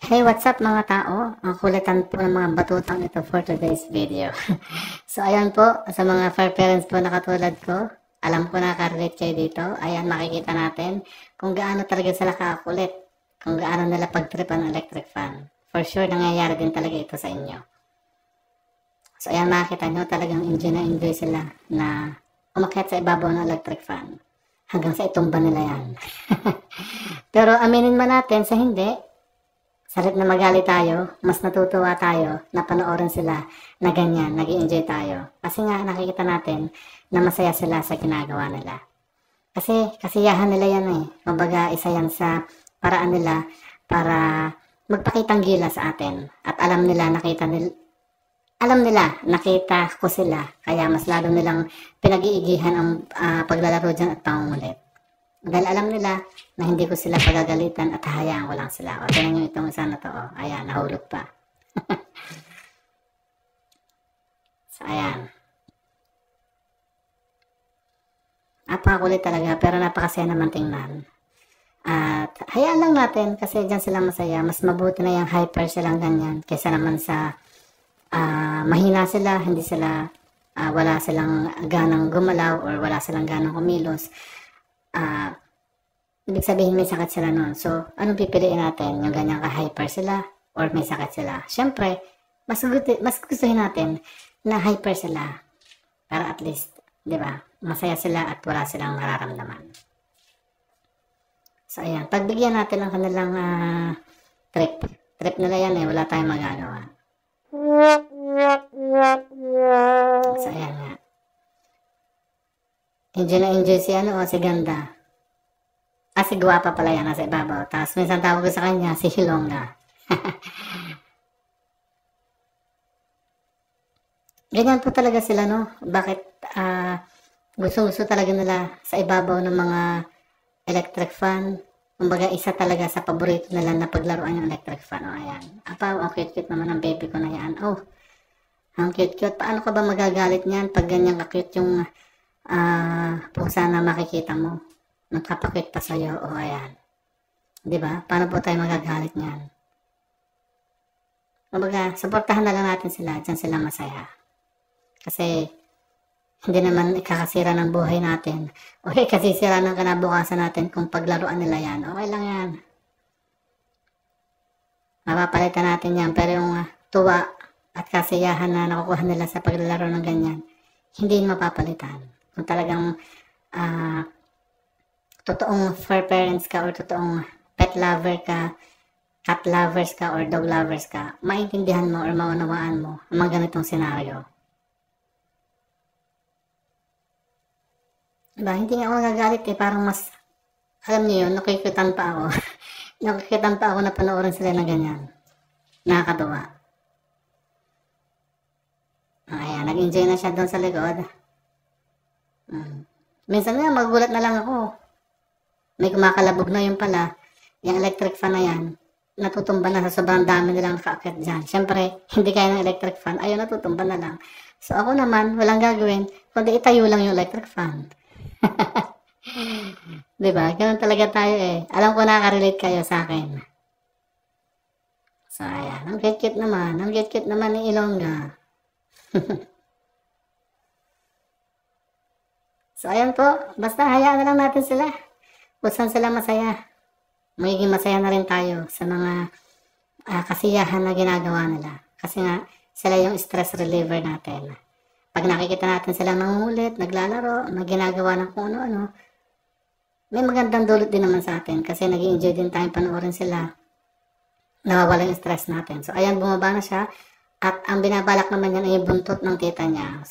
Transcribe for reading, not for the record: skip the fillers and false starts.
Hey, what's up mga tao? Ang kulitan po ng mga batutang ito for today's video. So, ayan po, sa mga fur parents po na katulad ko, alam ko nakarelate kayo dito. Ayan, makikita natin kung gaano talaga sila kakakulit. Kung gaano nila pagtripan ng electric fan. For sure, nangyayari din talaga ito sa inyo. So, ayan, makikita nyo, talagang enjoy na enjoy sila na umakyat sa ibabaw ng electric fan. Hanggang sa itumba nila yan. Pero aminin man natin sa hindi, salit na magalit tayo, mas natutuwa tayo na panoorin sila na ganyan, nag-i-enjoy tayo. Kasi nga nakikita natin na masaya sila sa ginagawa nila. Kasi kasiyahan nila yan eh. Kumbaga isa yan sa paraan nila para magpakitang gila sa atin. At alam nila nakita ko sila. Kaya mas lalo nilang pinag-iigihan ang paglalaro dyan at pangungulit. Dahil alam nila na hindi ko sila pagagalitan at hahayaan ko lang sila. O, tingnan nyo itong isa na to. O, ayan, nahulog pa. So, ayan. Napakakulit talaga, pero napakasaya naman tingnan. At hayaan lang natin kasi dyan sila masaya. Mas mabuti na yung hyper silang ganyan kaysa naman sa mahina sila, hindi sila, wala silang ganang gumalaw or wala silang ganang kumilos. Ibig sabihin may sakit sila nun. So, anong pipiliin natin? Yung ganyang ka-hyper sila or may sakit sila? Siyempre, mas gustuhin natin na hyper sila para at least, di ba, masaya sila at wala silang nararamdaman. So, ayan. Pagbigyan natin ang kanilang trip. Trip nila yan eh. Wala tayong magagawa. So, ayan nga. Enjoy na enjoy si Ganda. Si Guwapa pala yan, nasa ibabaw. Tapos minsan tawag ko sa kanya, si Hilonga. Ganyan po talaga sila, no? Bakit gusto talaga nila sa ibabaw ng mga electric fan. Kumbaga, isa talaga sa paborito nila na paglaruan yung electric fan. O, ayan. Apaw, ang cute-cute naman ng baby ko na yan. Oh, ang cute-cute. Paano ka ba magagalit niyan pag ganyan ka-cute yung pusa na makikita mo? Nagkapakit pa sa'yo, o ayan. Diba? Paano po tayo magagalit niyan? Kumbaga, supportahan na lang natin sila, dyan sila masaya. Kasi, hindi naman ikakasira ng buhay natin. O ikasisira ng kinabukasan natin kung paglaruan nila yan. Okay lang yan. Mapapalitan natin yan. Pero yung tuwa at kasiyahan na nakukuha nila sa paglalaro ng ganyan, hindi mapapalitan. Kung talagang, totoong fur parents ka or totoong pet lover ka, cat lovers ka or dog lovers ka, maintindihan mo or maunawaan mo ang mga ganitong senaryo. Diba? Hindi nga ako nagagalit eh, parang mas, alam niyo yun, nakikitan pa ako. Nakikitan pa ako na panoorin sila na ganyan. Nakakatuwa. Ayan, nag-enjoy na siya doon sa likod. Minsan nga, magulat na lang ako. May kumakalabog na yung pala, yung electric fan na yan, natutumba na sa sobrang dami nilang nakaakyat dyan. Siyempre, hindi kaya ng electric fan, ayun, natutumba na lang. So ako naman, walang gagawin, kundi itayo lang yung electric fan. Diba? Ganun talaga tayo eh. Alam ko nakaka-relate kayo sa akin. So ayan, ang cute-cute naman. Ang cute-cute naman ni Ilongga. So ayan po, basta hayaan na lang natin sila. Kung saan sila masaya. Magiging masaya na rin tayo sa mga kasiyahan na ginagawa nila. Kasi nga, sila yung stress reliever natin. Pag nakikita natin sila nangungulit, naglalaro, ginagawa ng kung ano-ano, may magandang dulot din naman sa atin. Kasi nag-i-enjoy din tayong panoorin sila. Nawawala yung stress natin. So ayan, bumaba na siya. At ang binabalak naman yan ay yung buntot ng tita niya.